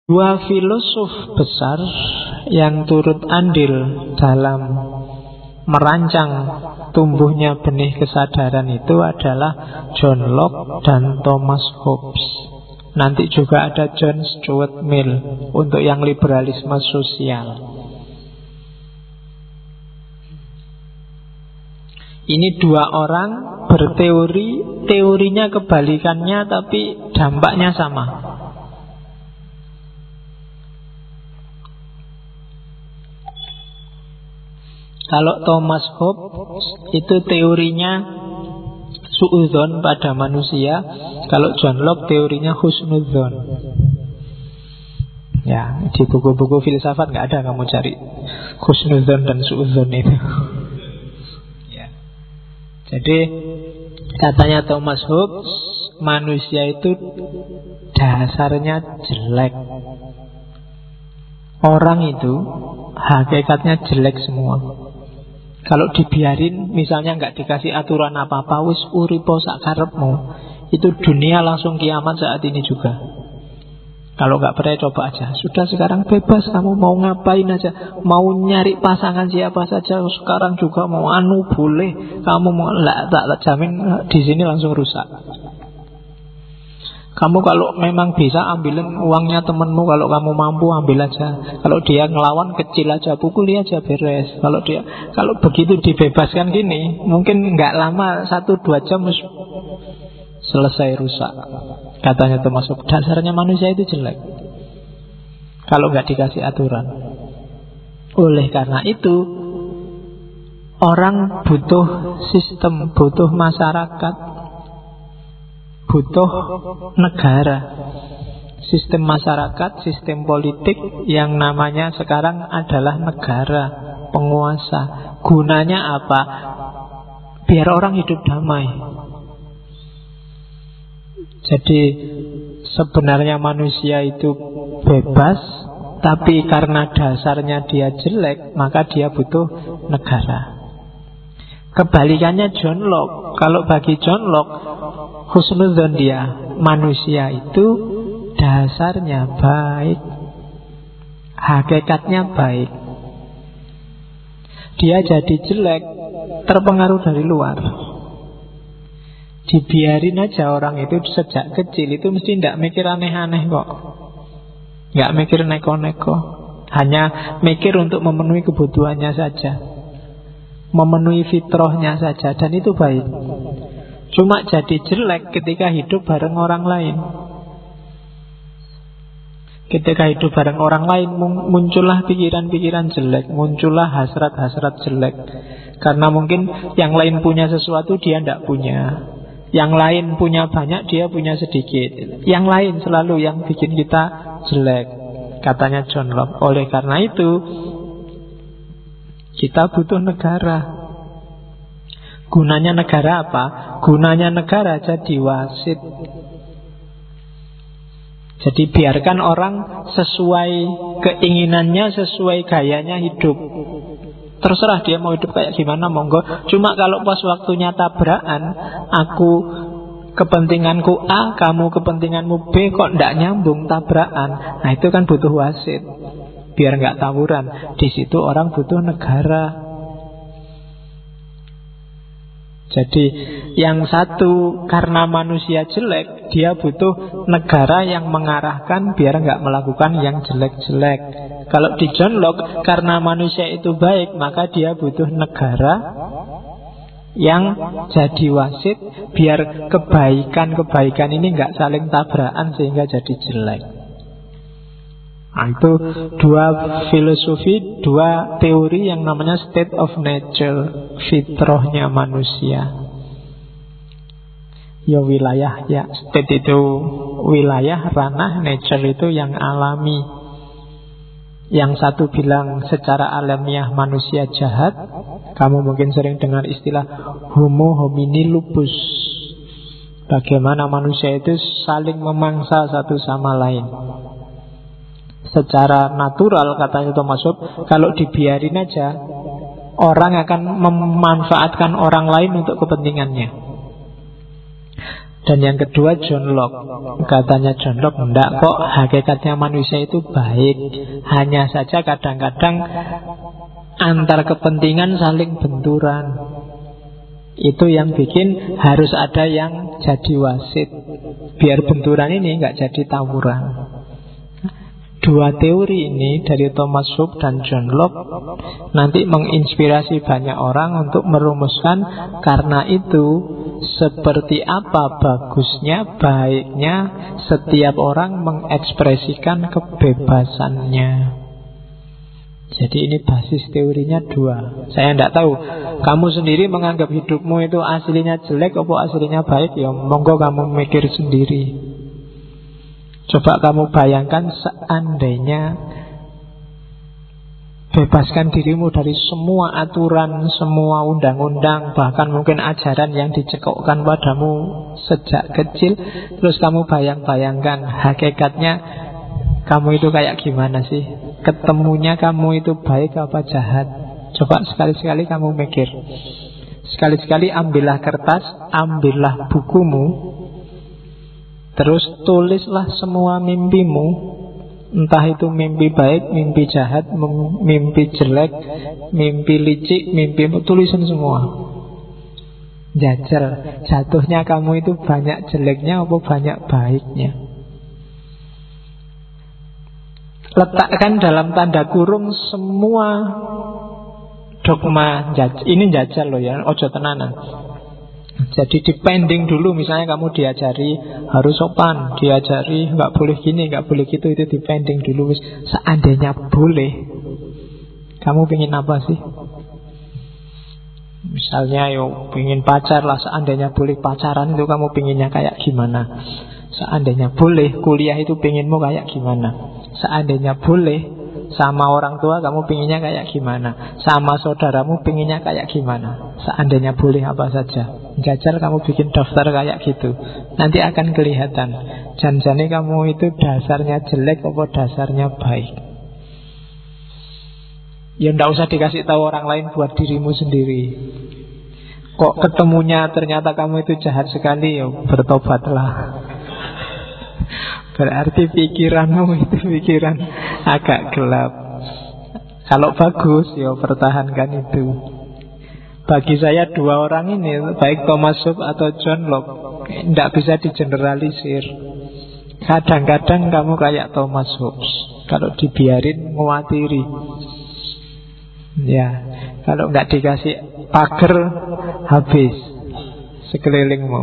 Dua filosof besar yang turut andil dalam merancang tumbuhnya benih kesadaran itu adalah John Locke dan Thomas Hobbes. Nanti juga ada John Stuart Mill untuk yang liberalisme sosial. Ini dua orang berteori, teorinya kebalikannya tapi dampaknya sama. Kalau Thomas Hobbes itu teorinya suudzon pada manusia. Kalau John Locke teorinya husnudzon. Ya, di buku-buku filsafat nggak ada kamu cari husnudzon dan suudzon itu. Ya. Jadi katanya Thomas Hobbes, manusia itu dasarnya jelek. Orang itu hakikatnya jelek semua. Kalau dibiarin, misalnya nggak dikasih aturan apa-apa, wis uripo sak karepmu, itu dunia langsung kiamat saat ini juga. Kalau nggak percaya coba aja. Sudah sekarang bebas, kamu mau ngapain aja, mau nyari pasangan siapa saja sekarang juga mau boleh. Kamu mau tak jamin di sini langsung rusak. Kamu kalau memang bisa ambilin uangnya temenmu, kalau kamu mampu ambil aja. Kalau dia ngelawan kecil aja, pukuli aja beres. Kalau begitu dibebaskan gini, mungkin nggak lama 1-2 jam selesai rusak. Katanya Thomas Hobbes, dasarnya manusia itu jelek kalau nggak dikasih aturan. Oleh karena itu orang butuh sistem, butuh masyarakat, butuh negara, sistem masyarakat, sistem politik yang namanya sekarang adalah negara, penguasa. Gunanya apa? Biar orang hidup damai. Jadi sebenarnya manusia itu bebas, tapi karena dasarnya dia jelek, maka dia butuh negara. Kebalikannya John Locke. Kalau bagi John Locke, husnudzon dia, manusia itu dasarnya baik, hakikatnya baik. Dia jadi jelek terpengaruh dari luar. Dibiarin aja orang itu sejak kecil itu mesti tidak mikir aneh-aneh kok, nggak mikir neko-neko, hanya mikir untuk memenuhi kebutuhannya saja, memenuhi fitrahnya saja, dan itu baik. Cuma jadi jelek ketika hidup bareng orang lain. Ketika hidup bareng orang lain muncullah pikiran-pikiran jelek, muncullah hasrat-hasrat jelek. Karena mungkin yang lain punya sesuatu dia tidak punya, yang lain punya banyak dia punya sedikit. Yang lain selalu yang bikin kita jelek, katanya John Locke. Oleh karena itu kita butuh negara. Gunanya negara apa? Gunanya negara jadi wasit. Jadi biarkan orang sesuai keinginannya, sesuai gayanya hidup. Terserah dia mau hidup kayak gimana, monggo. Cuma kalau pas waktunya tabrakan, aku kepentinganku A, kamu kepentinganmu B, kok ndak nyambung tabrakan. Nah itu kan butuh wasit, biar nggak tawuran. Di situ orang butuh negara. Jadi yang satu karena manusia jelek, dia butuh negara yang mengarahkan biar nggak melakukan yang jelek-jelek. Kalau di John Locke, karena manusia itu baik, maka dia butuh negara yang jadi wasit biar kebaikan-kebaikan ini nggak saling tabrakan sehingga jadi jelek. Nah, itu dua filosofi, dua teori yang namanya state of nature, fitrahnya manusia. Ya wilayah, ya state itu wilayah, ranah, nature itu yang alami. Yang satu bilang secara alamiah manusia jahat. Kamu mungkin sering dengar istilah homo homini lupus. Bagaimana manusia itu saling memangsa satu sama lain. Secara natural, katanya Thomas Hobbes, kalau dibiarin aja, orang akan memanfaatkan orang lain untuk kepentingannya. Dan yang kedua John Locke. Katanya John Locke, enggak kok, hakikatnya manusia itu baik. Hanya saja kadang-kadang antar kepentingan saling benturan. Itu yang bikin harus ada yang jadi wasit, biar benturan ini enggak jadi tawuran. Dua teori ini dari Thomas Hobbes dan John Locke nanti menginspirasi banyak orang untuk merumuskan karena itu seperti apa bagusnya, baiknya setiap orang mengekspresikan kebebasannya. Jadi ini basis teorinya dua. Saya tidak tahu kamu sendiri menganggap hidupmu itu aslinya jelek atau aslinya baik. Ya monggo kamu mikir sendiri. Coba kamu bayangkan seandainya bebaskan dirimu dari semua aturan, semua undang-undang, bahkan mungkin ajaran yang dicekokkan padamu sejak kecil. Terus kamu bayangkan hakikatnya kamu itu kayak gimana sih? Ketemunya kamu itu baik apa jahat? Coba sekali-sekali kamu mikir. Sekali-sekali ambillah kertas, ambillah bukumu, terus tulislah semua mimpimu. Entah itu mimpi baik, mimpi jahat, mimpi jelek, mimpi licik, mimpimu, tulisin semua. Jajal, jatuhnya kamu itu banyak jeleknya apa banyak baiknya. Letakkan dalam tanda kurung semua dogma ini jajal loh ya, ojo tenanan. Jadi dipending dulu, misalnya kamu diajari harus sopan, diajari nggak boleh gini, nggak boleh gitu, itu dipending dulu. Seandainya boleh, kamu pengen apa sih? Misalnya pengen pacar lah, seandainya boleh pacaran itu kamu pengennya kayak gimana? Seandainya boleh kuliah itu pengenmu kayak gimana? Seandainya boleh sama orang tua kamu pengennya kayak gimana? Sama saudaramu pengennya kayak gimana? Seandainya boleh apa saja. Jajal kamu bikin daftar kayak gitu. Nanti akan kelihatan janjane kamu itu dasarnya jelek apa dasarnya baik. Ya ndak usah dikasih tahu orang lain, buat dirimu sendiri. Kok ketemunya ternyata kamu itu jahat sekali, ya bertobatlah. Berarti pikiranmu itu pikiran agak gelap. Kalau bagus, ya pertahankan itu. Bagi saya dua orang ini, baik Thomas Hobbes atau John Locke, tidak bisa digeneralisir. Kadang-kadang kamu kayak Thomas Hobbes, kalau dibiarin nguatiri. Ya, kalau nggak dikasih pagar, habis sekelilingmu.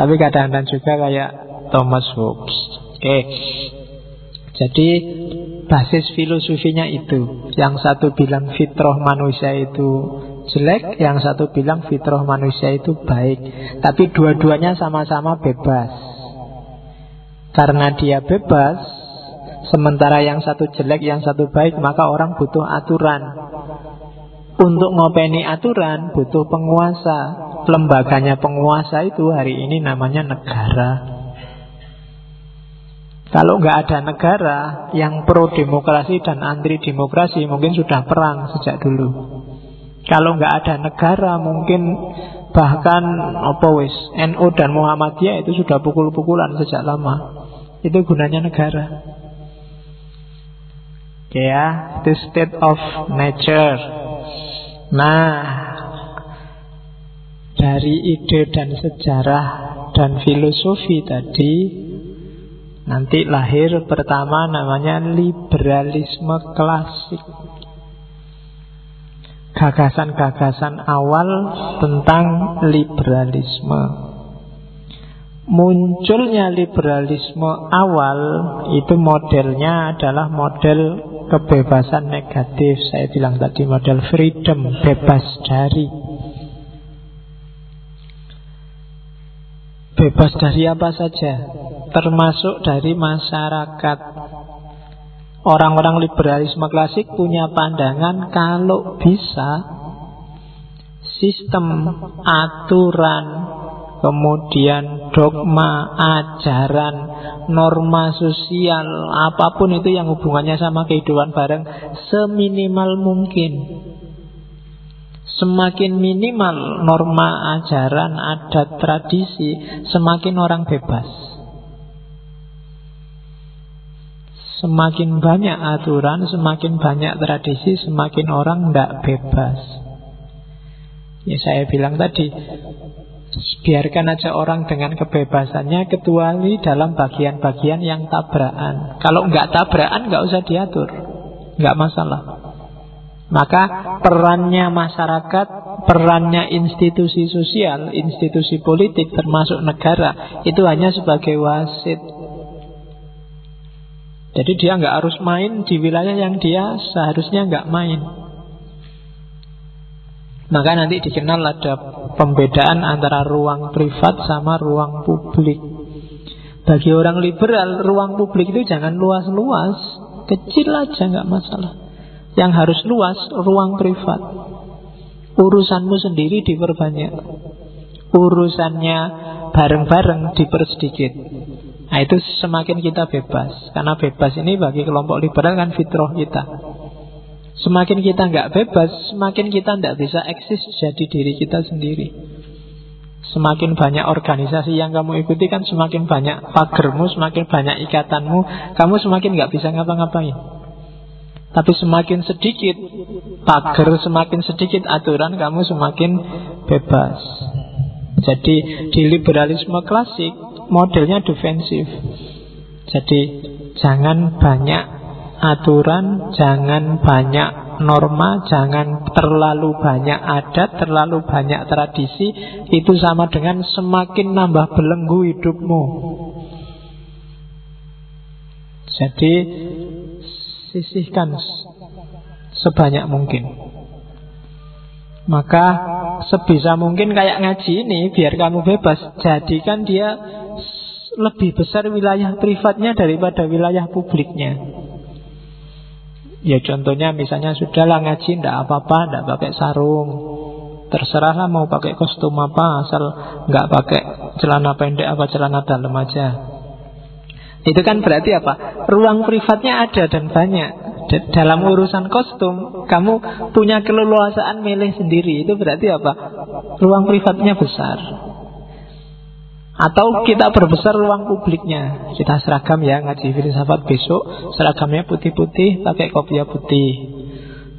Tapi kadang-kadang juga kayak Thomas Hobbes. Oke. Jadi basis filosofinya itu. Yang satu bilang fitrah manusia itu jelek, yang satu bilang fitrah manusia itu baik. Tapi dua-duanya sama-sama bebas. Karena dia bebas, sementara yang satu jelek, yang satu baik, maka orang butuh aturan. Untuk ngopeni aturan butuh penguasa. Lembaganya penguasa itu hari ini namanya negara. Kalau nggak ada negara yang pro demokrasi dan anti demokrasi, mungkin sudah perang sejak dulu. Kalau nggak ada negara, mungkin bahkan NU dan Muhammadiyah itu sudah pukul-pukulan sejak lama. Itu gunanya negara. Ya, the state of nature. Nah, dari ide dan sejarah dan filosofi tadi, nanti lahir pertama namanya liberalisme klasik. Gagasan-gagasan awal tentang liberalisme. Munculnya liberalisme awal itu modelnya adalah model kebebasan negatif. Saya bilang tadi model freedom, bebas dari. Bebas dari apa saja, termasuk dari masyarakat. Orang-orang liberalisme klasik punya pandangan kalau bisa sistem, aturan, kemudian dogma, ajaran, norma sosial, apapun itu yang hubungannya sama kehidupan bareng, seminimal mungkin. Semakin minimal norma ajaran, adat, tradisi, semakin orang bebas. Semakin banyak aturan, semakin banyak tradisi, semakin orang tidak bebas. Ya saya bilang tadi, biarkan aja orang dengan kebebasannya, kecuali dalam bagian-bagian yang tabrakan. Kalau nggak tabrakan, nggak usah diatur, nggak masalah. Maka perannya masyarakat, perannya institusi sosial, institusi politik termasuk negara, itu hanya sebagai wasit. Jadi dia nggak harus main di wilayah yang dia seharusnya nggak main. Maka nanti dikenal ada pembedaan antara ruang privat sama ruang publik. Bagi orang liberal, ruang publik itu jangan luas-luas, kecil aja nggak masalah. Yang harus luas, ruang privat. Urusanmu sendiri diperbanyak, urusannya bareng-bareng dipersedikit. Nah itu semakin kita bebas. Karena bebas ini bagi kelompok liberal kan fitrah kita. Semakin kita nggak bebas, semakin kita nggak bisa eksis jadi diri kita sendiri. Semakin banyak organisasi yang kamu ikuti kan semakin banyak pagermu, semakin banyak ikatanmu, kamu semakin nggak bisa ngapa-ngapain. Tapi semakin sedikit pager, semakin sedikit aturan, kamu semakin bebas. Jadi di liberalisme klasik modelnya defensif. Jadi jangan banyak aturan, jangan banyak norma, jangan terlalu banyak adat, terlalu banyak tradisi. Itu sama dengan semakin nambah belenggu hidupmu. Jadi sisihkan sebanyak mungkin. Maka sebisa mungkin kayak ngaji ini, biar kamu bebas, jadikan dia lebih besar wilayah privatnya daripada wilayah publiknya. Ya contohnya misalnya sudahlah ngaji, ndak apa-apa, ndak pakai sarung, terserahlah mau pakai kostum apa, asal nggak pakai celana pendek apa celana dalam aja. Itu kan berarti apa? Ruang privatnya ada dan banyak. Dalam urusan kostum, kamu punya keleluasaan milih sendiri. Itu berarti apa? Ruang privatnya besar. Atau kita perbesar ruang publiknya. Kita seragam ya, ngaji filsafat besok seragamnya putih-putih, pakai kopiah putih.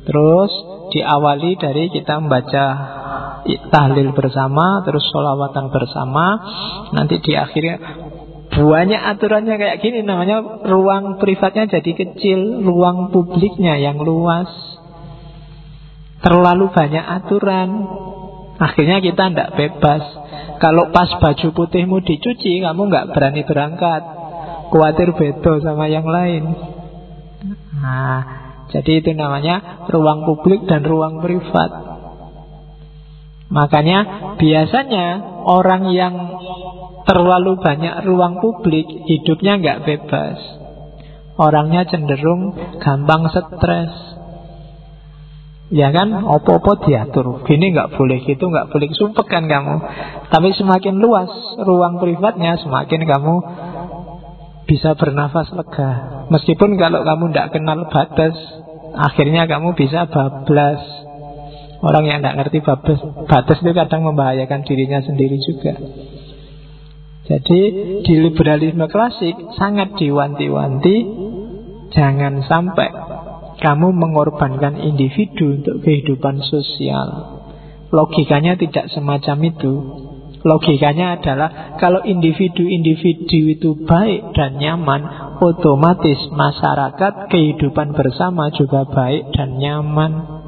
Terus diawali dari kita membaca tahlil bersama, terus sholawatan bersama. Nanti di akhirnya banyak aturannya kayak gini, namanya ruang privatnya jadi kecil, ruang publiknya yang luas. Terlalu banyak aturan, akhirnya kita tidak bebas. Kalau pas baju putihmu dicuci, kamu nggak berani berangkat, khawatir beda sama yang lain. Nah, jadi itu namanya ruang publik dan ruang privat. Makanya biasanya orang yang terlalu banyak ruang publik, hidupnya nggak bebas. Orangnya cenderung gampang stres. Ya kan, opo-opo diatur, gini nggak boleh, gitu nggak boleh, sumpek kan kamu. Tapi semakin luas ruang privatnya, semakin kamu bisa bernafas lega. Meskipun kalau kamu nggak kenal batas, akhirnya kamu bisa bablas. Orang yang nggak ngerti batas itu kadang membahayakan dirinya sendiri juga. Jadi di liberalisme klasik sangat diwanti-wanti, jangan sampai kamu mengorbankan individu untuk kehidupan sosial. Logikanya tidak semacam itu. Logikanya adalah kalau individu-individu itu baik dan nyaman, otomatis masyarakat kehidupan bersama juga baik dan nyaman.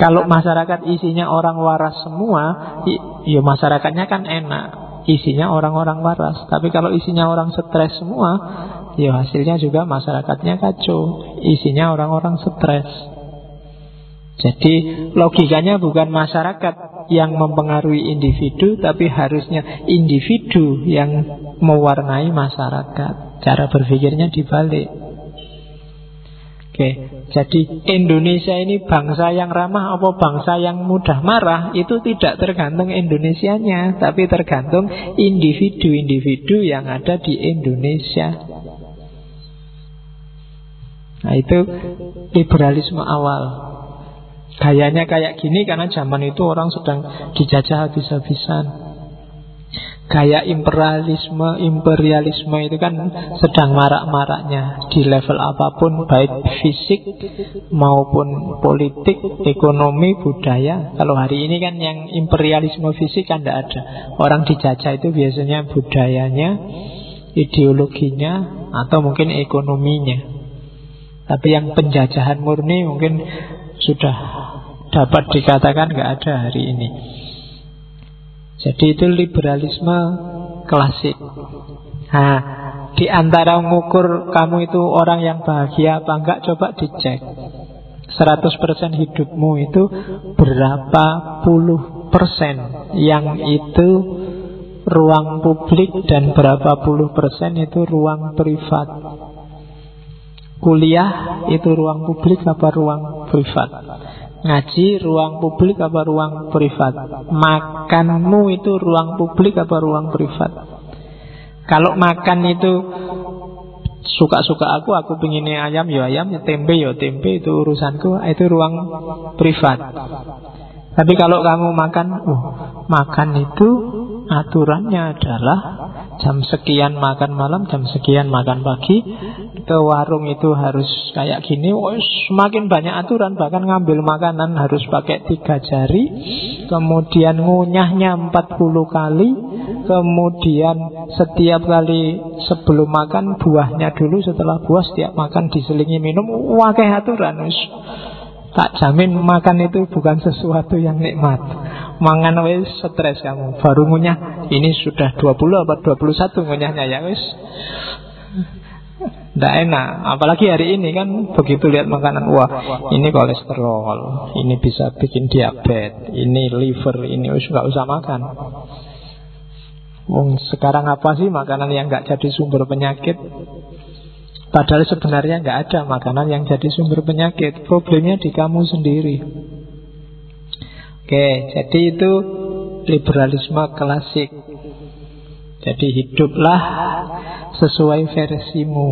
Kalau masyarakat isinya orang waras semua, ya masyarakatnya kan enak, isinya orang-orang waras. Tapi kalau isinya orang stres semua, ya hasilnya juga masyarakatnya kacau, isinya orang-orang stres. Jadi logikanya bukan masyarakat yang mempengaruhi individu, tapi harusnya individu yang mewarnai masyarakat. Cara berpikirnya dibalik. Oke, jadi Indonesia ini bangsa yang ramah apa bangsa yang mudah marah, itu tidak tergantung Indonesianya, tapi tergantung individu-individu yang ada di Indonesia. Nah itu liberalisme awal. Gayanya kayak gini karena zaman itu orang sedang dijajah habis-habisan. Gaya imperialisme itu kan sedang marak-maraknya di level apapun, baik fisik maupun politik, ekonomi, budaya. Kalau hari ini kan yang imperialisme fisik kan tidak ada. Orang dijajah itu biasanya budayanya, ideologinya, atau mungkin ekonominya. Tapi yang penjajahan murni mungkin sudah dapat dikatakan nggak ada hari ini. Jadi itu liberalisme klasik. Nah, di antara mengukur kamu itu orang yang bahagia apa enggak, coba dicek 100% hidupmu itu berapa puluh persen yang itu ruang publik dan berapa puluh persen itu ruang privat. Kuliah itu ruang publik apa ruang privat? Ngaji ruang publik apa ruang privat? Makanmu itu ruang publik apa ruang privat? Kalau makan itu suka-suka aku pengennya ayam ya ayam, tempe ya tempe, itu urusanku, itu ruang privat. Tapi kalau kamu makan, makan itu aturannya adalah jam sekian makan malam, jam sekian makan pagi. Ke warung itu harus kayak gini. Semakin banyak aturan, bahkan ngambil makanan harus pakai 3 jari. Kemudian ngunyahnya 40 kali. Kemudian setiap kali sebelum makan buahnya dulu, setelah buah setiap makan diselingi minum. Wah, kayak aturan. Tak jamin makan itu bukan sesuatu yang nikmat. Mangan wis stres kamu. Baru ngunyah, ini sudah 20 apa 21 ngunyahnya ya wis. Nggak enak. Apalagi hari ini kan begitu lihat makanan, wah ini kolesterol, ini bisa bikin diabetes, ini liver, ini wis nggak usah makan. Sekarang apa sih makanan yang nggak jadi sumber penyakit? Padahal sebenarnya nggak ada makanan yang jadi sumber penyakit. Problemnya di kamu sendiri. Oke, jadi itu liberalisme klasik. Jadi hiduplah sesuai versimu.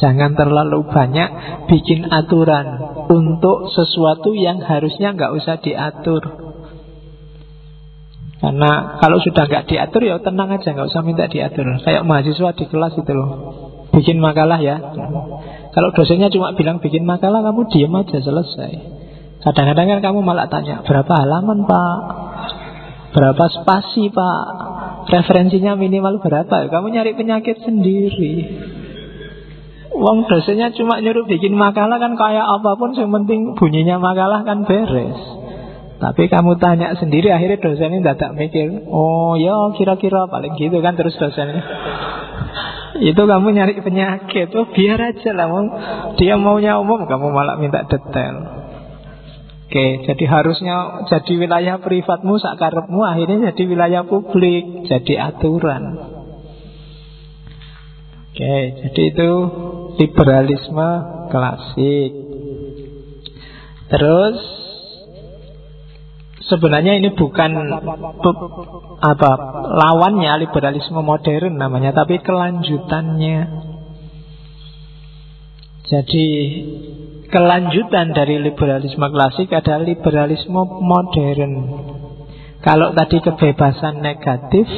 Jangan terlalu banyak bikin aturan untuk sesuatu yang harusnya nggak usah diatur. Karena kalau sudah nggak diatur ya tenang aja, nggak usah minta diatur. Kayak mahasiswa di kelas itu loh, bikin makalah ya. Kalau dosennya cuma bilang bikin makalah, kamu diam aja, selesai. Kadang-kadang kan kamu malah tanya, berapa halaman pak? Berapa spasi pak? Referensinya minimal berapa? Kamu nyari penyakit sendiri. Uang dosennya cuma nyuruh bikin makalah kan kayak apapun, yang penting bunyinya makalah kan beres. Tapi kamu tanya sendiri, akhirnya dosennya tidak mikir. Oh ya kira-kira paling gitu kan, terus dosennya. Itu kamu nyari penyakit. Oh biar aja lah, dia maunya umum, kamu malah minta detail. Oke, jadi harusnya jadi wilayah privatmu sakarepmu, akhirnya jadi wilayah publik, jadi aturan. Oke, jadi itu liberalisme klasik. Terus sebenarnya ini bukan lawannya liberalisme modern namanya, tapi kelanjutannya. Jadi kelanjutan dari liberalisme klasik adalah liberalisme modern. Kalau tadi kebebasan negatif,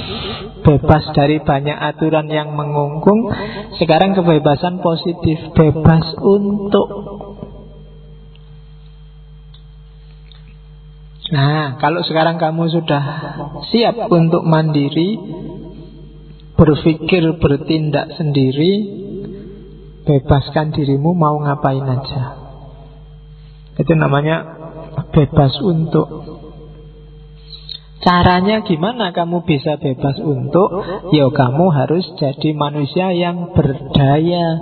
bebas dari banyak aturan yang mengungkung, sekarang kebebasan positif, bebas untuk. Nah, kalau sekarang kamu sudah siap untuk mandiri, berpikir, bertindak sendiri, bebaskan dirimu mau ngapain aja. Itu namanya bebas untuk. Caranya gimana kamu bisa bebas untuk? Ya kamu harus jadi manusia yang berdaya.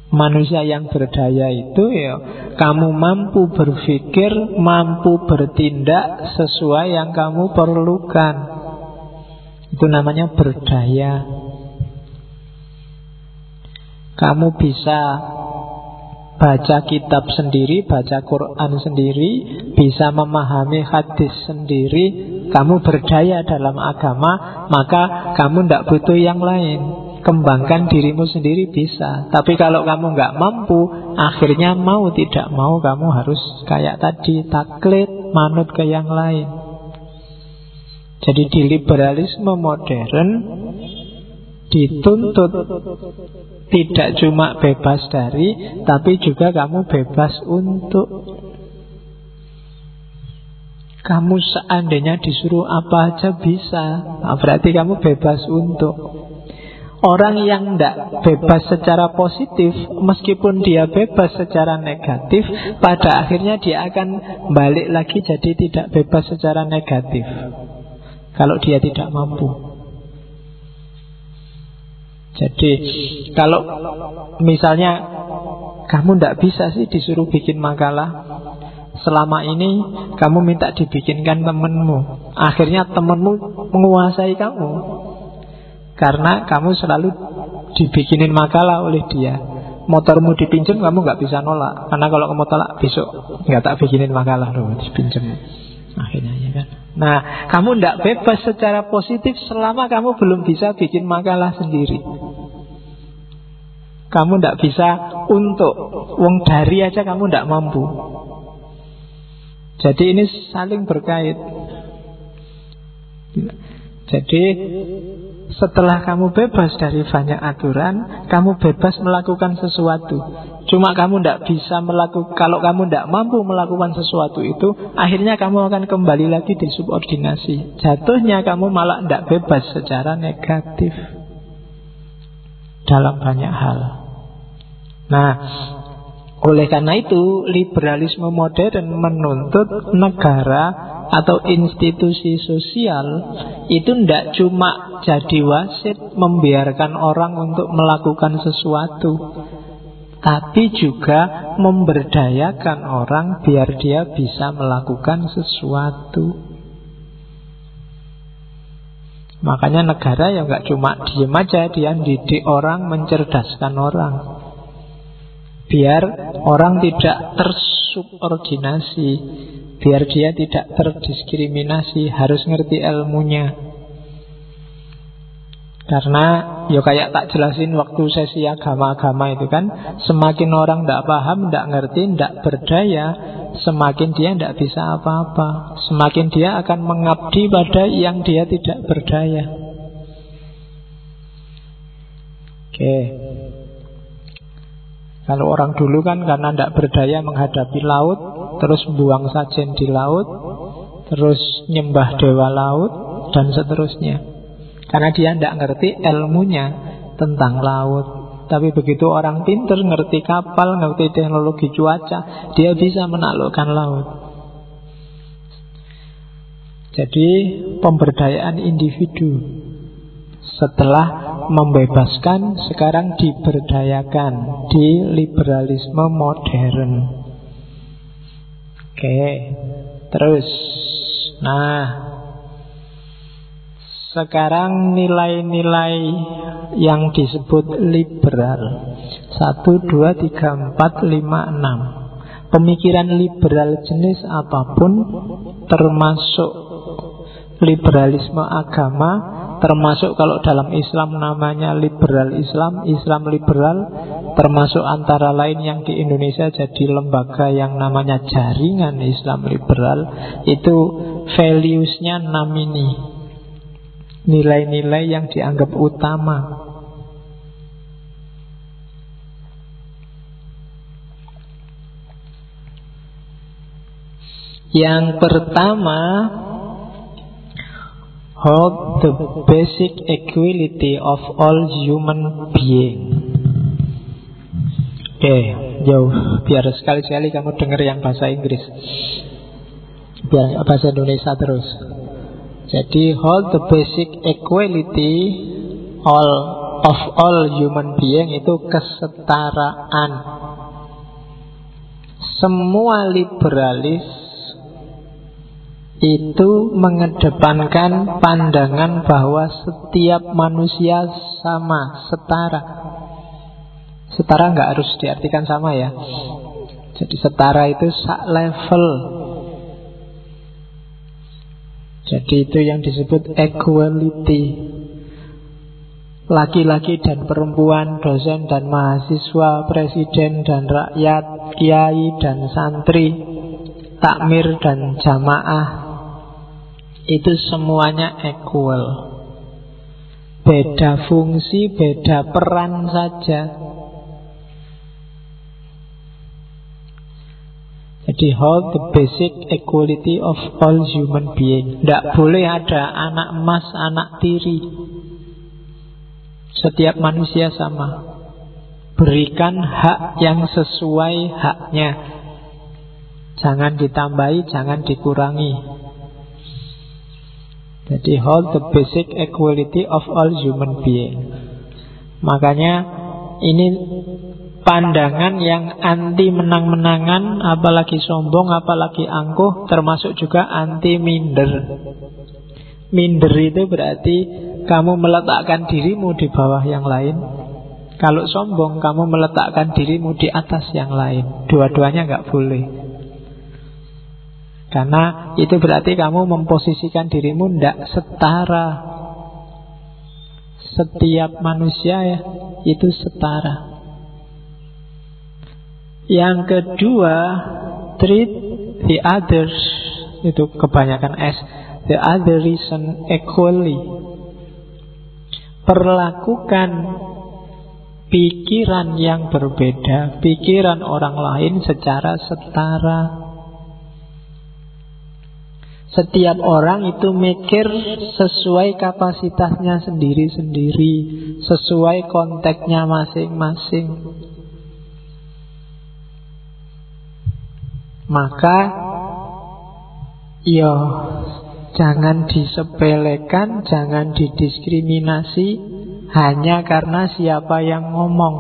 Manusia yang berdaya itu ya kamu mampu berpikir, mampu bertindak sesuai yang kamu perlukan. Itu namanya berdaya. Kamu bisa baca kitab sendiri, baca Quran sendiri, bisa memahami hadis sendiri. Kamu berdaya dalam agama, maka kamu tidak butuh yang lain. kembangkan dirimu sendiri bisa. Tapi kalau kamu nggak mampu, akhirnya mau tidak mau kamu harus kayak tadi, taklid, manut ke yang lain. Jadi di liberalisme modern dituntut tidak cuma bebas dari, tapi juga kamu bebas untuk. Kamu seandainya disuruh apa aja bisa, nah, berarti kamu bebas untuk. Orang yang tidak bebas secara positif, meskipun dia bebas secara negatif, pada akhirnya dia akan balik lagi jadi tidak bebas secara negatif kalau dia tidak mampu. Jadi kalau misalnya kamu tidak bisa sih disuruh bikin makalah, selama ini kamu minta dibikinkan temenmu, akhirnya temenmu menguasai kamu karena kamu selalu dibikinin makalah oleh dia. Motormu dipinjam, kamu nggak bisa nolak, karena kalau kamu tolak besok nggak tak bikinin makalah loh, dipinjam akhirnya, ya kan. Nah, kamu tidak bebas secara positif selama kamu belum bisa bikin makalah sendiri. Kamu tidak bisa untuk wong dari aja kamu tidak mampu. Jadi ini saling berkait. Jadi setelah kamu bebas dari banyak aturan, kamu bebas melakukan sesuatu. Cuma kamu tidak bisa melakukan, kalau kamu tidak mampu melakukan sesuatu itu, akhirnya kamu akan kembali lagi di subordinasi. Jatuhnya kamu malah tidak bebas secara negatif dalam banyak hal. Nah, oleh karena itu, liberalisme modern menuntut negara atau institusi sosial itu tidak cuma jadi wasit membiarkan orang untuk melakukan sesuatu, tapi juga memberdayakan orang biar dia bisa melakukan sesuatu. Makanya negara ya nggak cuma diem aja, dia didik orang, mencerdaskan orang biar orang tidak tersubordinasi, biar dia tidak terdiskriminasi, harus ngerti ilmunya. Karena ya kayak tak jelasin waktu sesi agama-agama itu kan, semakin orang tidak paham, tidak ngerti, tidak berdaya, semakin dia tidak bisa apa-apa, semakin dia akan mengabdi pada yang dia tidak berdaya. Oke. Kalau orang dulu kan karena tidak berdaya menghadapi laut, terus buang sajen di laut, terus nyembah dewa laut, dan seterusnya. Karena dia tidak ngerti ilmunya tentang laut. Tapi begitu orang pintar, ngerti kapal, ngerti teknologi cuaca, dia bisa menaklukkan laut. Jadi pemberdayaan individu setelah membebaskan, sekarang diberdayakan di liberalisme modern. Oke, terus. Nah, sekarang nilai-nilai yang disebut liberal 1, 2, 3, 4, 5, 6. Pemikiran liberal jenis apapun, termasuk liberalisme agama, termasuk kalau dalam Islam namanya liberal Islam, Islam liberal, termasuk antara lain yang di Indonesia jadi lembaga yang namanya Jaringan Islam Liberal. Itu values-nya 6 ini, nilai-nilai yang dianggap utama. Yang pertama, hold the basic equality of all human being. Oke, jauh. Biar sekali-sekali kamu dengar yang bahasa Inggris, biar bahasa Indonesia terus. Jadi hold the basic equality of all human being itu kesetaraan. Semua liberalis itu mengedepankan pandangan bahwa setiap manusia sama, setara. Setara nggak harus diartikan sama ya. Jadi setara itu sak level. Jadi itu yang disebut equality. laki-laki dan perempuan, dosen dan mahasiswa, presiden dan rakyat, kiai dan santri, takmir dan jamaah, itu semuanya equal. Beda fungsi, beda peran saja. Jadi hold the basic equality of all human beings. Tidak boleh ada anak emas, anak tiri. Setiap manusia sama. Berikan hak yang sesuai haknya. Jangan ditambahi, jangan dikurangi. Jadi hold the basic equality of all human beings. Makanya ini pandangan yang anti menang-menangan, apalagi sombong, apalagi angkuh, termasuk juga anti minder. Minder itu berarti kamu meletakkan dirimu di bawah yang lain. Kalau sombong, kamu meletakkan dirimu di atas yang lain. Dua-duanya nggak boleh. Karena itu berarti kamu memposisikan dirimu tidak setara. Setiap manusia ya, itu setara. Yang kedua, treat the others, itu kebanyakan S, the other reason equally. Perlakukan pikiran yang berbeda, pikiran orang lain secara setara. Setiap orang itu mikir sesuai kapasitasnya sendiri-sendiri, sesuai konteksnya masing-masing. Maka jangan disepelekan, jangan didiskriminasi hanya karena siapa yang ngomong.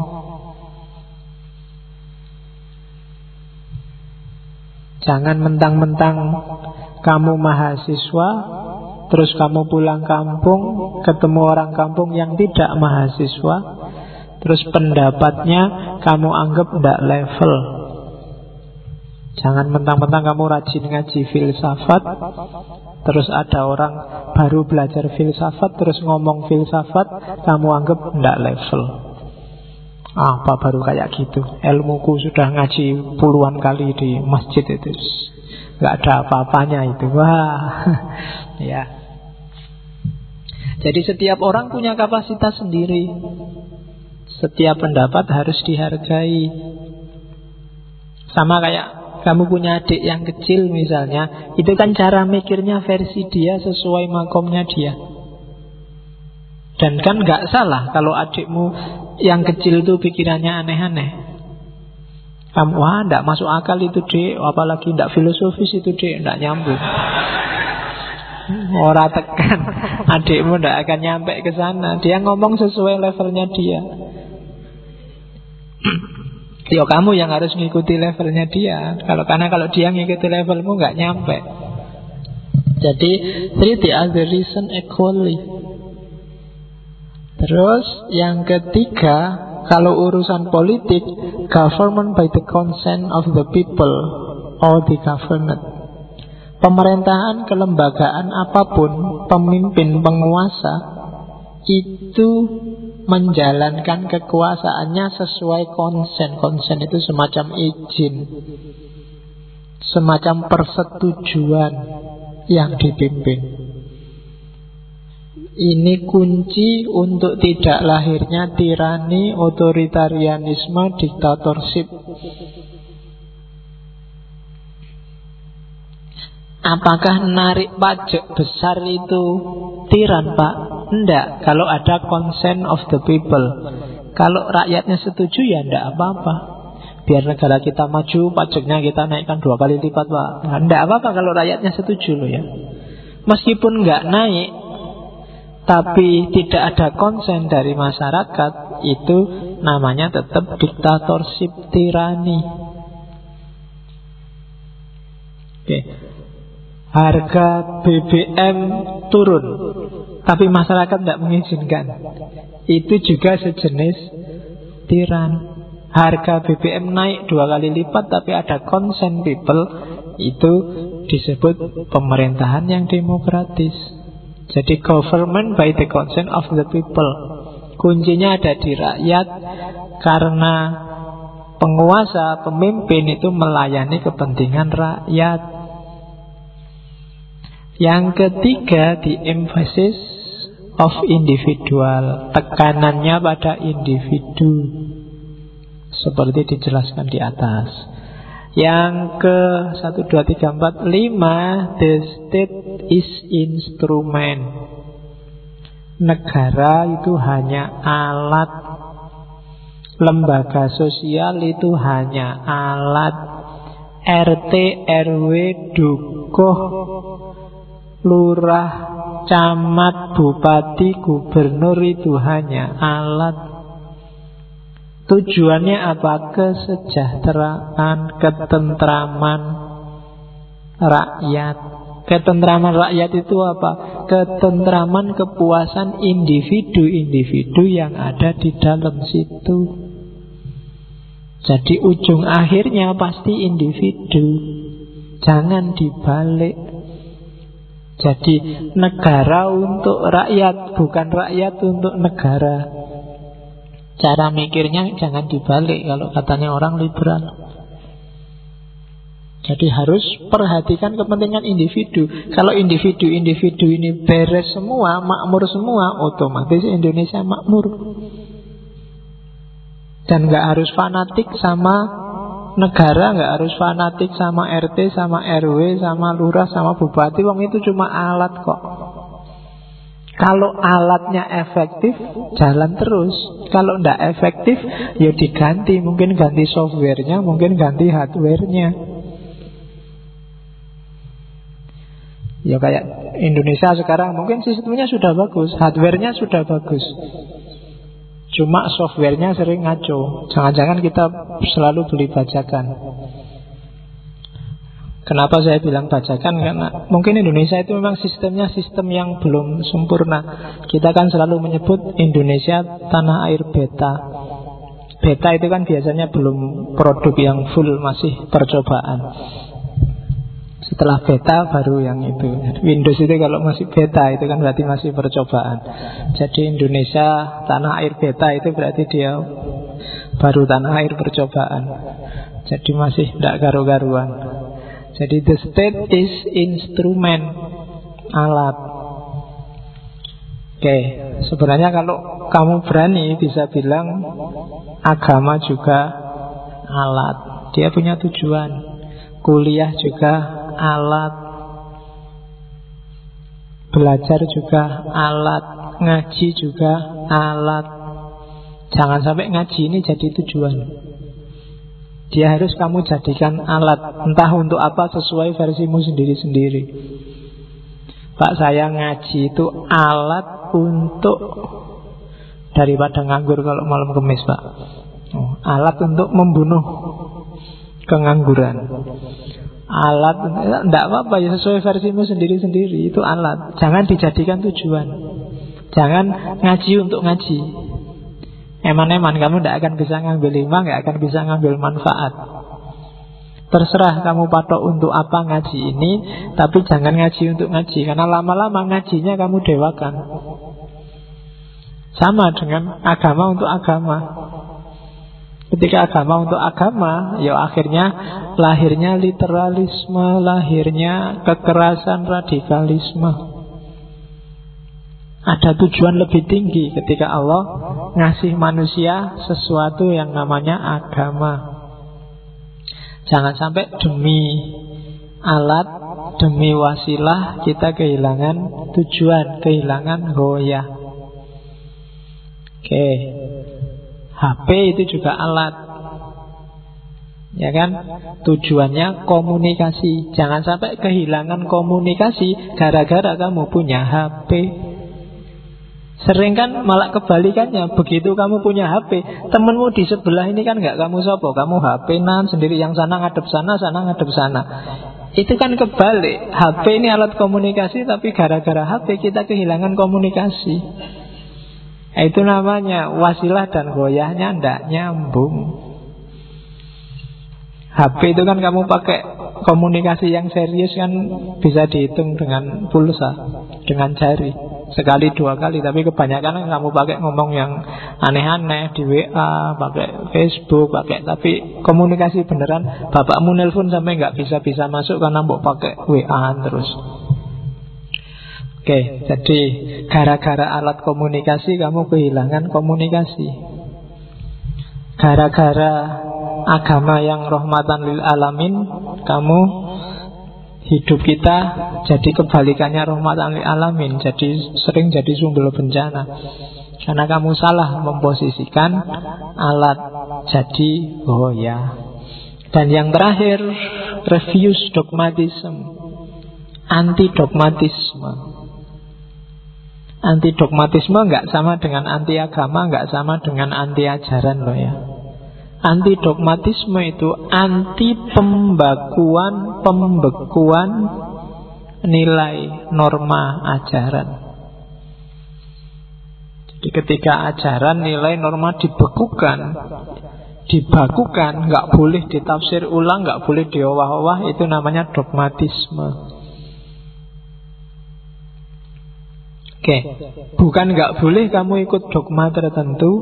Jangan mentang-mentang kamu mahasiswa, terus kamu pulang kampung, ketemu orang kampung yang tidak mahasiswa, terus pendapatnya kamu anggap tidak level. Jangan mentang-mentang kamu rajin ngaji filsafat, terus ada orang baru belajar filsafat, terus ngomong filsafat, kamu anggap tidak level. Apa baru kayak gitu? Ilmuku sudah ngaji puluhan kali di masjid itu, nggak ada apa-apanya itu. Wah, ya. Jadi setiap orang punya kapasitas sendiri. Setiap pendapat harus dihargai. Sama kayak kamu punya adik yang kecil misalnya, itu kan cara mikirnya versi dia sesuai makomnya dia. Dan kan gak salah kalau adikmu yang kecil itu pikirannya aneh-aneh. Kamu, wah gak masuk akal itu dek, apalagi gak filosofis itu dek, gak nyambung. Ora tekan, adikmu gak akan nyampe ke sana. Dia ngomong sesuai levelnya dia. Ya kamu yang harus ngikuti levelnya dia. Karena kalau dia ngikuti levelmu nggak nyampe. Jadi treat the other reason equally. Terus yang ketiga, kalau urusan politik, government by the consent of the people or the government. Pemerintahan, kelembagaan apapun, pemimpin, penguasa itu menjalankan kekuasaannya sesuai konsen. Konsen itu semacam izin, semacam persetujuan yang dipimpin. Ini kunci untuk tidak lahirnya tirani, otoritarianisme, diktatorship. Apakah narik pajak besar itu tiran, Pak? Enggak, kalau ada consent of the people. Kalau rakyatnya setuju ya enggak apa-apa. Biar negara kita maju, pajaknya kita naikkan 2 kali lipat, Pak. Nah, enggak apa-apa kalau rakyatnya setuju loh ya. Meskipun enggak naik, tapi tidak ada konsen dari masyarakat, itu namanya tetap diktatorship, tirani. Oke. Harga BBM turun, tapi masyarakat tidak mengizinkan. Itu juga sejenis tiran. Harga BBM naik 2 kali lipat, tapi ada konsen people. Itu disebut pemerintahan yang demokratis. Jadi government by the consent of the people. Kuncinya ada di rakyat, karena penguasa, pemimpin itu melayani kepentingan rakyat. Yang ketiga, the emphasis of individual, tekanannya pada individu, seperti dijelaskan di atas. Yang ke 1, 2, 3, 4, 5, the state is instrument. Negara itu hanya alat, lembaga sosial itu hanya alat, RT, RW, dukuh, lurah, camat, bupati, gubernur itu hanya alat. Tujuannya apa? Kesejahteraan, ketentraman rakyat. Ketentraman rakyat itu apa? Ketentraman, kepuasan individu-individu yang ada di dalam situ. Jadi ujung akhirnya pasti individu, jangan dibalik. Jadi negara untuk rakyat, bukan rakyat untuk negara. Cara mikirnya jangan dibalik kalau katanya orang liberal. Jadi harus perhatikan kepentingan individu. Kalau individu-individu ini beres semua, makmur semua, otomatis Indonesia makmur. Dan gak harus fanatik sama negara, gak harus fanatik sama RT, sama RW, sama lurah, sama bupati. Wong itu cuma alat kok. Kalau alatnya efektif, jalan terus. Kalau tidak efektif, ya diganti. Mungkin ganti softwarenya, mungkin ganti hardwarenya. Ya kayak Indonesia sekarang, mungkin sistemnya sudah bagus, hardwarenya sudah bagus, cuma softwarenya sering ngaco. Jangan-jangan kita selalu beli bajakan. Kenapa saya bilang bajakan? Karena mungkin Indonesia itu memang sistemnya sistem yang belum sempurna. Kita kan selalu menyebut Indonesia tanah air beta. Beta itu kan biasanya belum produk yang full, masih percobaan. Setelah beta baru yang itu. Windows itu kalau masih beta itu kan berarti masih percobaan. Jadi Indonesia tanah air beta itu berarti dia baru tanah air percobaan. Jadi masih tidak garu-garuan. Jadi the state is instrument, alat. Oke, sebenarnya kalau kamu berani bisa bilang agama juga alat. Dia punya tujuan. Kuliah juga alat, belajar juga alat, ngaji juga alat. Jangan sampai ngaji ini jadi tujuan. Dia harus kamu jadikan alat. Entah untuk apa, sesuai versimu sendiri-sendiri. Pak, saya ngaji itu alat untuk, daripada nganggur kalau malam kemis, Pak. Alat untuk membunuh kengangguran. Alat, tidak apa-apa ya, sesuai versimu sendiri-sendiri. Itu alat, jangan dijadikan tujuan. Jangan ngaji untuk ngaji. Eman-eman, kamu tidak akan bisa ngambil hikmah, tidak akan bisa ngambil manfaat. Terserah kamu patok untuk apa ngaji ini, tapi jangan ngaji untuk ngaji, karena lama-lama ngajinya kamu dewakan. Sama dengan agama untuk agama. Ketika agama untuk agama, ya akhirnya lahirnya literalisme, lahirnya kekerasan, radikalisme. Ada tujuan lebih tinggi ketika Allah ngasih manusia sesuatu yang namanya agama. Jangan sampai demi alat, demi wasilah kita kehilangan tujuan, kehilangan ghoyah. Oke, HP itu juga alat, ya kan? Tujuannya komunikasi. Jangan sampai kehilangan komunikasi gara-gara kamu punya HP. Sering kan malah kebalikannya. Begitu kamu punya HP, temenmu di sebelah ini kan gak kamu sopo, kamu HP-nan sendiri, yang sana ngadep sana, sana ngadep sana. Itu kan kebalik. HP ini alat komunikasi, tapi gara-gara HP kita kehilangan komunikasi. Itu namanya wasilah dan goyahnya ndak nyambung. HP itu kan kamu pakai komunikasi yang serius kan bisa dihitung dengan pulsa, dengan jari. sekali dua kali, tapi kebanyakan kamu pakai ngomong yang aneh-aneh di WA, pakai Facebook, tapi komunikasi beneran. Bapakmu nelpon sampai nggak bisa masuk karena mau pakai WA terus. Oke, jadi gara-gara alat komunikasi kamu kehilangan komunikasi. Gara-gara agama yang rahmatan lil alamin, kamu hidup kita jadi kebalikannya rahmatan lil alamin, jadi sering jadi sumber bencana. Karena kamu salah memposisikan alat jadi goyah. Dan yang terakhir, refuse dogmatism, anti dogmatisme. Anti dogmatisme nggak sama dengan anti agama, nggak sama dengan anti ajaran loh ya. Anti dogmatisme itu anti pembekuan nilai norma ajaran. Jadi ketika ajaran nilai norma dibakukan, nggak boleh ditafsir ulang, nggak boleh diowah-owah, itu namanya dogmatisme. Oke, bukan nggak boleh kamu ikut dogma tertentu,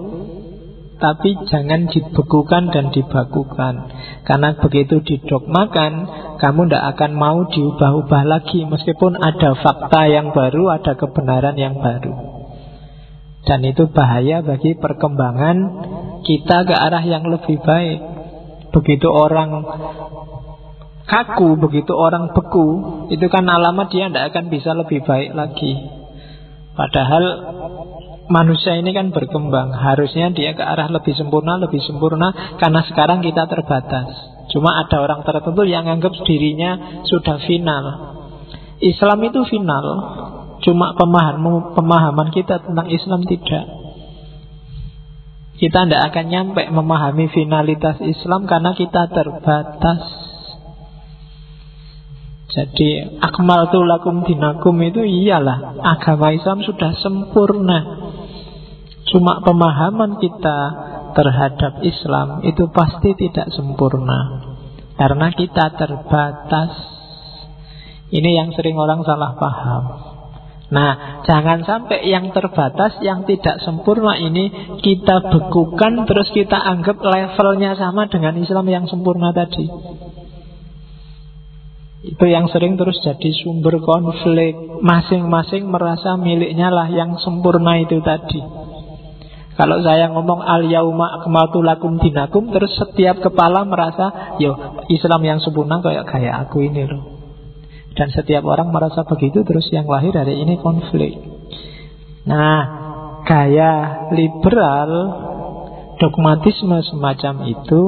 tapi jangan dibekukan dan dibakukan. Karena begitu didogmakan, kamu tidak akan mau diubah-ubah lagi, meskipun ada fakta yang baru, ada kebenaran yang baru. Dan itu bahaya bagi perkembangan kita ke arah yang lebih baik. Begitu orang kaku, begitu orang beku, itu kan alamat dia tidak akan bisa lebih baik lagi. Padahal manusia ini kan berkembang, harusnya dia ke arah lebih sempurna, karena sekarang kita terbatas. Cuma ada orang tertentu yang anggap dirinya sudah final. Islam itu final, cuma pemahaman kita tentang Islam tidak. Kita tidak akan nyampe memahami finalitas Islam karena kita terbatas. Jadi akmaltu lakum dinakum itu iyalah, agama Islam sudah sempurna. Cuma pemahaman kita terhadap Islam itu pasti tidak sempurna, karena kita terbatas. Ini yang sering orang salah paham. Nah, jangan sampai yang terbatas, yang tidak sempurna ini kita bekukan, terus kita anggap levelnya sama dengan Islam yang sempurna tadi. Itu yang sering terus jadi sumber konflik. Masing-masing merasa miliknya lah yang sempurna itu tadi. Kalau saya ngomong al-yauma akmaltu lakum dinakum, terus setiap kepala merasa, yo Islam yang sempurna kayak aku ini loh. Dan setiap orang merasa begitu, terus yang lahir dari ini konflik. Nah, gaya liberal, dogmatisme semacam itu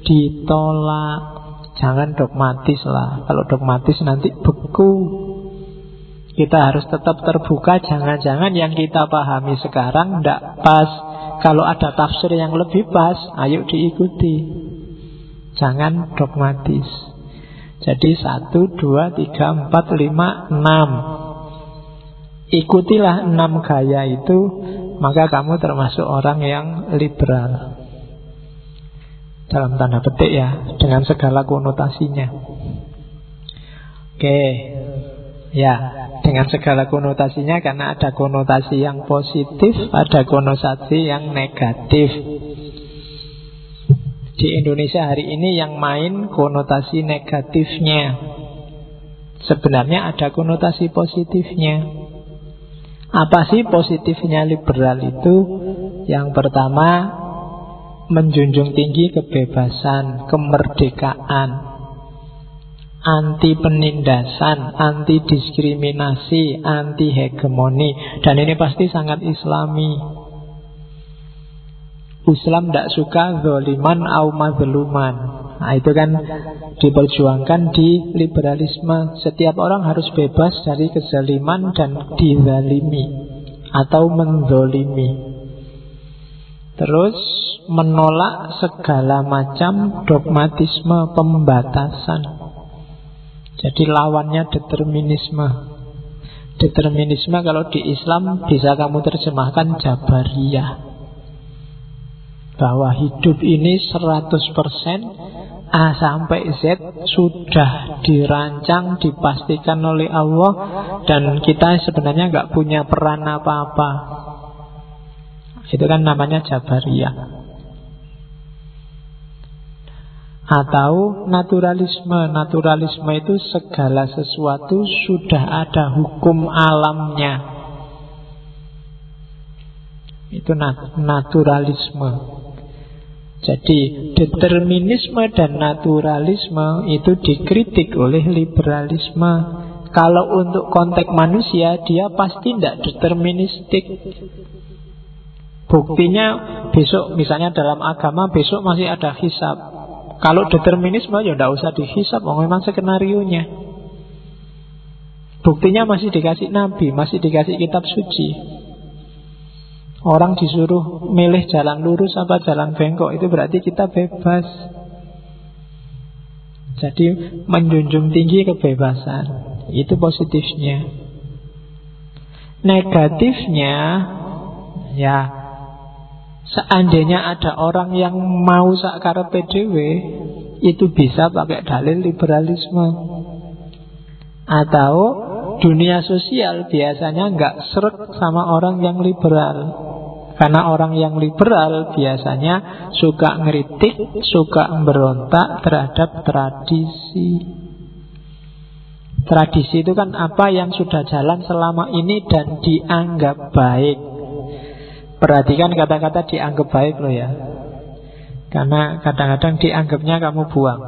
ditolak. Jangan dogmatis lah. Kalau dogmatis nanti beku. Kita harus tetap terbuka. Jangan-jangan yang kita pahami sekarang tidak pas. Kalau ada tafsir yang lebih pas, ayo diikuti. Jangan dogmatis. Jadi 1, 2, 3, 4, 5, 6. Ikutilah 6 gaya itu, maka kamu termasuk orang yang liberal. Dalam tanda petik ya, dengan segala konotasinya. Oke, ya, dengan segala konotasinya, karena ada konotasi yang positif, ada konotasi yang negatif. Di Indonesia hari ini yang main konotasi negatifnya. Sebenarnya ada konotasi positifnya. Apa sih positifnya liberal itu? Yang pertama, menjunjung tinggi kebebasan, kemerdekaan, anti penindasan, anti diskriminasi, anti hegemoni. Dan ini pasti sangat Islami. Islam tidak suka zoliman au mazluman. Nah, itu kan diperjuangkan di liberalisme. Setiap orang harus bebas dari kezaliman dan dizalimi atau menzolimi. Terus menolak segala macam dogmatisme pembatasan. Jadi lawannya determinisme. Determinisme kalau di Islam bisa kamu terjemahkan Jabariyah, bahwa hidup ini 100% A sampai Z sudah dirancang, dipastikan oleh Allah, dan kita sebenarnya nggak punya peran apa-apa. Itu kan namanya Jabariyah. Atau naturalisme. Naturalisme itu segala sesuatu sudah ada hukum alamnya. Itu naturalisme. Jadi determinisme dan naturalisme itu dikritik oleh liberalisme. Kalau untuk konteks manusia, dia pasti tidak deterministik. Buktinya besok, misalnya dalam agama, besok masih ada hisab. Kalau determinisme ya tidak usah dihisab, memang skenarionya. Buktinya masih dikasih nabi, masih dikasih kitab suci. Orang disuruh milih jalan lurus apa jalan bengkok, itu berarti kita bebas. Jadi menjunjung tinggi kebebasan, itu positifnya. Negatifnya, ya seandainya ada orang yang mau sakarepe dhewe, itu bisa pakai dalil liberalisme. Atau dunia sosial biasanya nggak srek sama orang yang liberal. Karena orang yang liberal biasanya suka ngeritik, suka memberontak terhadap tradisi. Tradisi itu kan apa yang sudah jalan selama ini dan dianggap baik. Perhatikan kata-kata dianggap baik loh ya. Karena kadang-kadang dianggapnya kamu buang.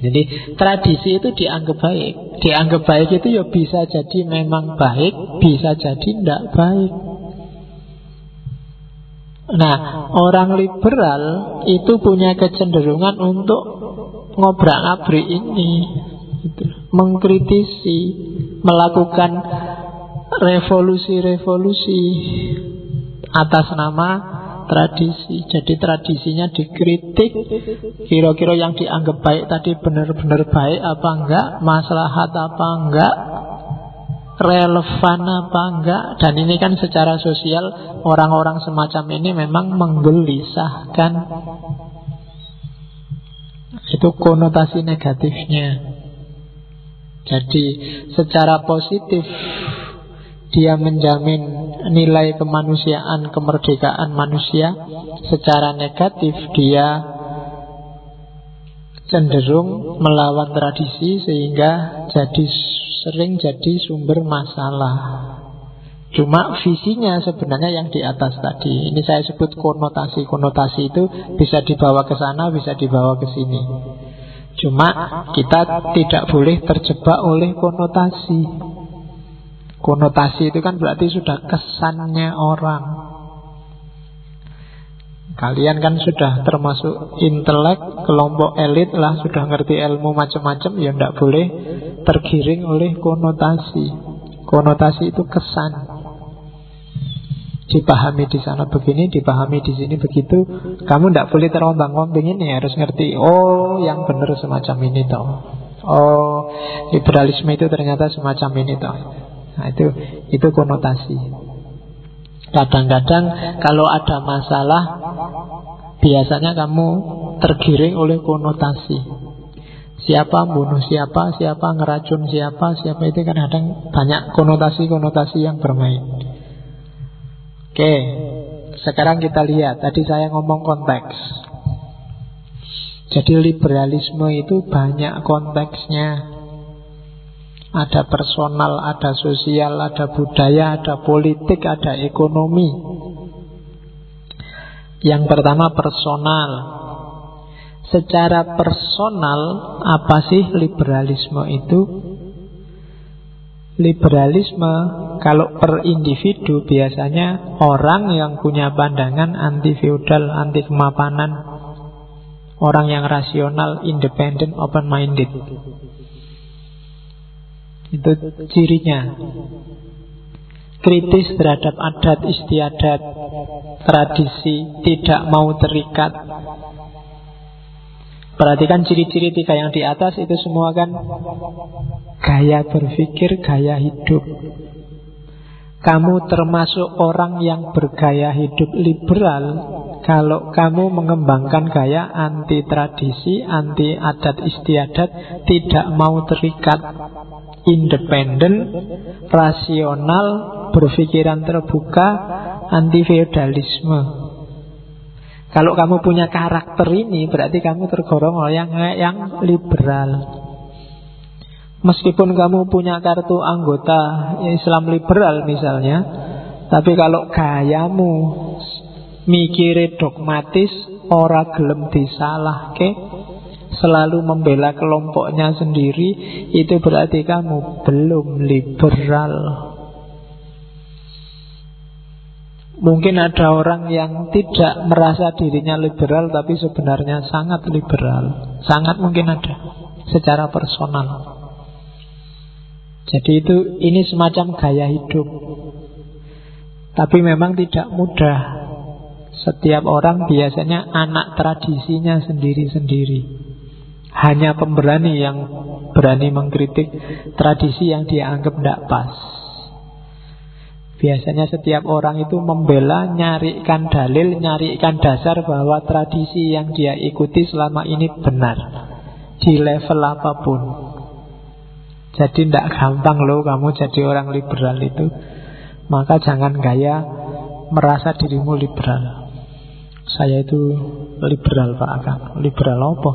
Jadi tradisi itu dianggap baik. Dianggap baik itu ya bisa jadi memang baik, bisa jadi tidak baik. Nah, orang liberal itu punya kecenderungan untuk ngobrak-abrik ini, mengkritisi, melakukan revolusi-revolusi atas nama tradisi. Jadi tradisinya dikritik, kira-kira yang dianggap baik tadi benar-benar baik apa enggak, maslahat apa enggak, relevan apa enggak. Dan ini kan secara sosial orang-orang semacam ini memang menggelisahkan. Itu konotasi negatifnya. Jadi secara positif dia menjamin nilai kemanusiaan, kemerdekaan manusia. Secara negatif dia cenderung melawan tradisi, sehingga sering jadi sumber masalah. Cuma visinya sebenarnya yang di atas tadi. Ini saya sebut konotasi. Konotasi itu bisa dibawa ke sana, bisa dibawa ke sini. Cuma kita tidak boleh terjebak oleh konotasi. Konotasi itu kan berarti sudah kesannya orang. Kalian kan sudah termasuk intelek, kelompok elit lah, sudah ngerti ilmu macam-macam, ya tidak boleh tergiring oleh konotasi. Konotasi itu kesan. Dipahami di sana begini, dipahami di sini begitu. Kamu tidak boleh terombang-ambing ini, harus ngerti. Oh, yang benar semacam ini toh. Oh, liberalisme itu ternyata semacam ini toh. Nah, itu konotasi. Kadang-kadang kalau ada masalah, biasanya kamu tergiring oleh konotasi. Siapa bunuh siapa, siapa ngeracun siapa, siapa itu kan kadang banyak konotasi-konotasi yang bermain. Oke, sekarang kita lihat. Tadi saya ngomong konteks. Jadi liberalisme itu banyak konteksnya. Ada personal, ada sosial, ada budaya, ada politik, ada ekonomi. Yang pertama personal. Secara personal, apa sih liberalisme itu? Liberalisme kalau per individu biasanya orang yang punya pandangan anti feudal, anti kemapanan, orang yang rasional, independent, open minded. Itu cirinya. Kritis terhadap adat istiadat, tradisi, tidak mau terikat. Perhatikan ciri-ciri tiga yang di atas, itu semua kan gaya berpikir, gaya hidup. Kamu termasuk orang yang bergaya hidup liberal Kalau kamu mengembangkan gaya anti tradisi, anti adat istiadat, tidak mau terikat, independen, rasional, berpikiran terbuka, anti feodalisme. Kalau kamu punya karakter ini, berarti kamu tergolong oleh yang liberal. Meskipun kamu punya kartu anggota Islam liberal misalnya, tapi kalau gayamu mikire dogmatis, ora gelem disalahke, selalu membela kelompoknya sendiri, itu berarti kamu belum liberal. Mungkin ada orang yang tidak merasa dirinya liberal tapi sebenarnya sangat liberal. Sangat mungkin ada, secara personal. Jadi ini semacam gaya hidup. Tapi memang tidak mudah. Setiap orang biasanya anak tradisinya sendiri-sendiri. Hanya pemberani yang berani mengkritik tradisi yang dia anggap tidak pas. Biasanya setiap orang itu membela, nyarikan dalil, nyarikan dasar bahwa tradisi yang dia ikuti selama ini benar, di level apapun. Jadi tidak gampang loh kamu jadi orang liberal itu. Maka jangan gaya merasa dirimu liberal. Saya itu liberal Pak Akang. Liberal apa?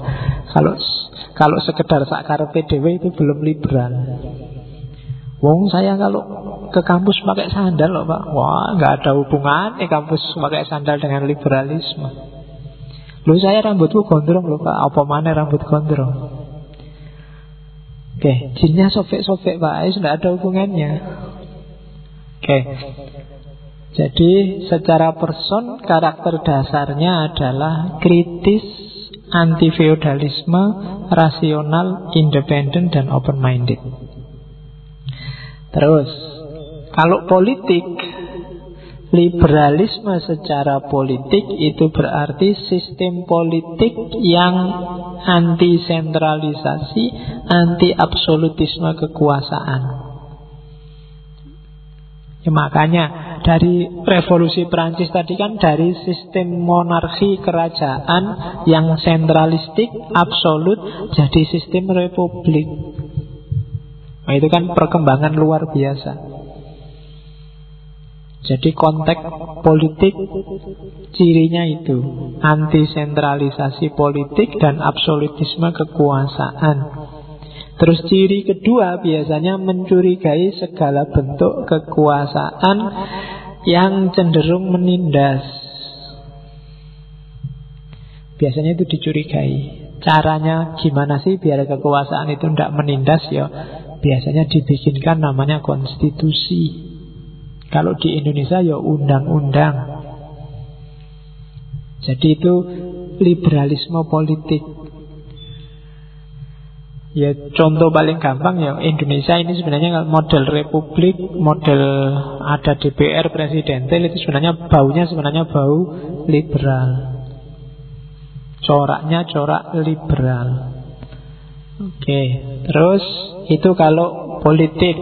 Kalau sekedar sakar PDW itu belum liberal. Wong saya kalau ke kampus pakai sandal loh Pak. Wah, nggak ada hubungan kampus pakai sandal dengan liberalisme. Loh saya rambutku gondrong loh Pak. Apa mana rambut gondrong? Oke, jinnya sobek-sobek Pak. Sudah ada hubungannya. Oke. Jadi secara person karakter dasarnya adalah kritis, anti feodalisme, rasional, independen dan open minded. Terus, kalau politik, liberalisme secara politik itu berarti sistem politik yang anti sentralisasi, anti absolutisme kekuasaan. Ya, makanya dari revolusi Perancis tadi kan dari sistem monarki kerajaan yang sentralistik, absolut, jadi sistem republik. Nah, itu kan perkembangan luar biasa. Jadi konteks politik cirinya itu anti sentralisasi politik dan absolutisme kekuasaan. Terus ciri kedua biasanya mencurigai segala bentuk kekuasaan yang cenderung menindas. Biasanya itu dicurigai. Caranya gimana sih biar kekuasaan itu tidak menindas ya? Biasanya dibikinkan namanya konstitusi. Kalau di Indonesia ya undang-undang. Jadi itu liberalisme politik. Ya contoh paling gampang ya Indonesia ini sebenarnya model republik, model ada DPR presidensial itu sebenarnya baunya bau liberal. Coraknya corak liberal. Oke, terus itu kalau politik.